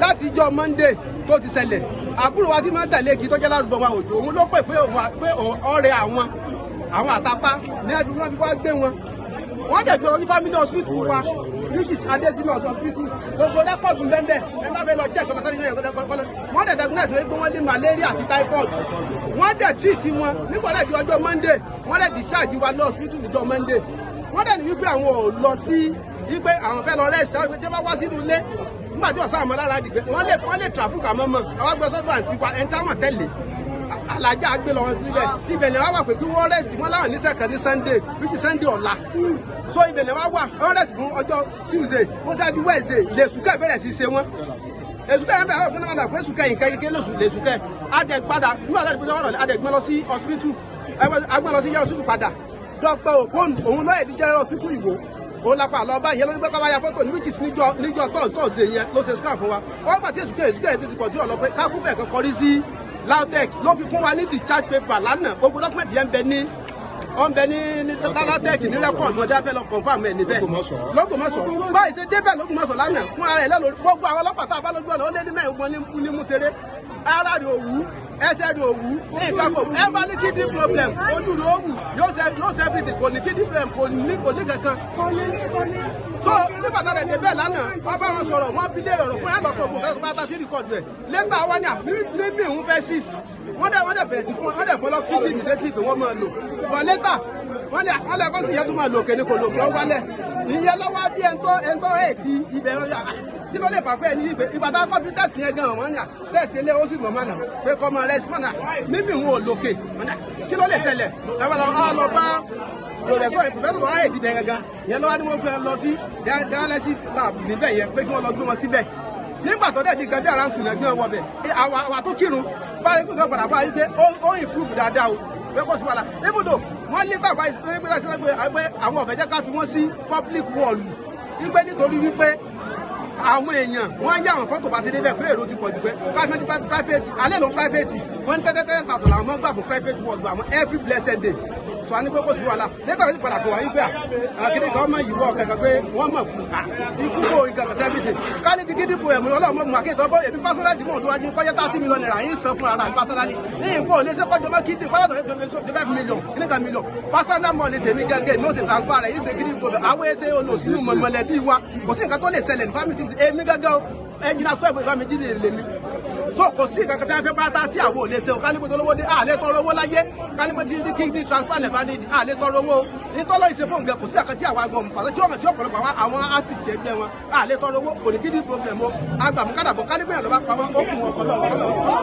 láti ìjọ Monday tó ti ṣẹlẹ̀ àbúrò wa tí máa ń tẹ̀lé kí tó jẹ́ lárúbọ wa òjò òun ló pè pé ọ̀rẹ́ àwọn àtàpá ní ẹbí wọn fi wá gbé wọn wọ́n dẹ̀ gbé wọn ní family hospital wa which is Adesilos hospital gbogbo rẹ́kọ̀dù lẹ́ndẹ̀ ẹ bá fẹ́ lọ check ọ̀nà sáré wọ́n dẹ̀ diagnose pé wọ́n ní malaria àti typhoid wọ́n dẹ̀ treat wọn nígbà láti ọjọ́ Monday wọ́n dẹ̀ discharge wa lọ hospital níjọ́ Monday wọ́n dẹ̀ ní wípé àwọn ò lọ sí wípé àwọn fẹ́ lọ rest àwọn ìgbésẹ̀ bá wá sínú ilé nígbà tí ọ̀sán àmọ́ lára dìgbẹ́ wọ́n lè traffic àmọ́mọ́ àwọn agbésọ́dọ̀ àti wa ẹni táwọn tẹ̀lé alájà gbé lọ síbẹ̀ lè wá wà pé kí wọ́n rest wọn láwọn ní sẹ́kàn ní Sunday which is Sunday ọ̀la so ibẹ̀ lè wá wà wọ́n rest fún ọjọ́ Tuesday wọ́n sáájú Wednesday lè sùkẹ́ bẹ̀rẹ̀ sí ṣe wọ́n èsùkẹ́ yẹn bẹ̀rẹ̀ fún náà pé sùkẹ́ yìí kékeré lóṣù lè sùkẹ́ adẹ̀ padà nígbà láti pèsè ọ̀rọ̀ adẹ̀ gbé lọ sí hospital agbẹ́ lọ sí yẹn hospital padà Dr. Okon òun lọ́yẹ̀ di general hospital Ìwó òun lápá lọ bá ìyẹn ló ní pé káwáyà fọ́tò ní which is níjọ́ Thursday yẹn ló ṣe scan fún wa wọ́n gbà tí èsùkẹ́ yẹn ti kọ̀ tí ọ̀ lọ pé kákúfẹ̀ kọ́kọ́ rí sí LAUTECH ló fi fún wa ní discharge paper lánàá gbogbo dọ́kúmẹ̀tì yẹn ń bẹ ní LAUTECH ní rẹ́kọ̀dù ọjà fẹ́ lọ confam ẹ̀ níbẹ̀ lọ́gbọ̀mọ̀sọ̀ báyìí ṣe débẹ̀ lọ́gbọ̀mọ̀sọ̀ lánàá fún ara ẹ̀ lẹ́nu gbogbo àwọn ọlọ́pàá tá a bá lójú ọ̀nà ó lé ní mẹ́rin ní múṣeré ara rẹ̀ òwú ẹsẹ̀ rẹ̀ òwú nǹkan kò ẹ bá ní kidney problem ojú rẹ̀ òwú yóò ṣe everything kò ní kidney problem kò ní kankan. so nígbà tá a rẹ̀ débẹ̀ lánàá wọ́n bá wọn sọ̀rọ̀ wọ́n bí léèrè ọ̀rọ̀ fún ẹ̀ lọ́sọ̀gbọ̀n kẹ́kọ̀ọ́ bá ta sí rìkọ̀dù ẹ̀ lẹ́tà wọn ni mímí òun fẹ́ 6 wọ́n dẹ̀ bẹ̀rẹ̀ sí fún wọ́n dẹ̀ fún lọ́ksídì immediately pé wọ́n máa lò but later wọ́n lẹ̀ kọ́ sí ìyẹn tó máa lò kéde kò lò kí wọ́n wálẹ̀ ìyẹn lọ́wọ́ bí ẹ̀ńtọ́ èdè ibẹ̀ kí ló lè fà pé ẹni ìgbà tá a kọ́ bí tẹ̀sí yẹn gan wọ́n yà tẹ̀sí ilé ó sì mọ̀ mọ́nà pé kọ́ mọ́ rẹ̀ sí mọ́nà mímí òun ò lòkè kí ló lè ṣẹlẹ̀ lọ bá lòrẹ̀sọ ìpòfẹ́sọ̀ tó ráyè dìbẹ̀ gangan ìyẹn lọ́wọ́ ni wọ́n gbé lọ sí dialysis lab níbẹ̀ yẹn pé kí wọ́n lọ gbé wọn síbẹ̀ nígbà tó dẹ̀ di nǹkan bí ara ń tún ẹgbẹ́ wọn bẹ̀ àwa tó kírun báyìí kò sọ padà báyìí pé ó improve dáadáa o pé kò sí wàhálà ibùdó wọn lé tàbá ìpínlẹ̀ àwọn ọ̀fẹ́ jẹ́ ká fi wọ́n sí public wall wípé nítorí wípé àwọn èèyàn wọ́n yá àwọn fọ́tò bá ti débẹ̀ pé èrò ti pọ̀ jù pé private alẹ́ ló ń private wọ́n ń tẹ́tẹ́tẹ́ tàṣà làwọn máa ń gbà fún private wall àwọn every blessed day sọ a ní pé kò sí wàhálà lẹ́tà ló ti padà kò wá yí pé àkéde kan mọ ìwọ kẹ̀kẹ́ pé wọ́n mọ̀ kú ikú kò ìkẹ̀kẹ́ sẹ́fìtì ká ní ti kíndìn po ẹ̀mú ọlọ́run mọ̀ àkéde ọkọ èmi pásálàjì mọ̀ tó wájú kọ́jẹ́ 30 million naira yín san fún ara mi pásálàjì ní nǹkan ò lè ṣe kọ́jọ́ mọ́ kíndìn kọ́jọ́ tó 5 million kíníkà million pásálà mọ̀ ní tèmi gẹ́gẹ́ mi ó sì transfer rẹ̀ yín ṣe kíndìn po àwọn ẹsẹ̀ olùsínú mọ̀lẹ́bí wa kò sí nǹkan tó lè ṣẹlẹ̀ ní fámìlì èmi gẹ́gẹ́ ẹnjìnà sọ ìbò ìfàmì jíde lè ní so kò sí nǹkan kan tí a fẹ́ pátá tí àwọn ò lè ṣe o kálípẹ́ tó lówó dé àlẹ́ tọrọ owó láyé kálípẹ́ tí ní kíndìn transfer lẹ́fà ní àlẹ́ tọrọ owó nítọ́lọ́ ìṣẹ́fún nǹkan kò sí àkàtì àwọn agbọ̀n pàṣẹ tí ọ̀nà tí ọ̀pọ̀lọpọ̀ àwọn artist ẹgbẹ́ wọn àlẹ́ tọrọ owó kò ní kíndìn problem o agbàmúkàdàbọ̀ kálípẹ́ yẹn lọ́ba pamọ́ ó kù ọkọ̀ lọ́wọ́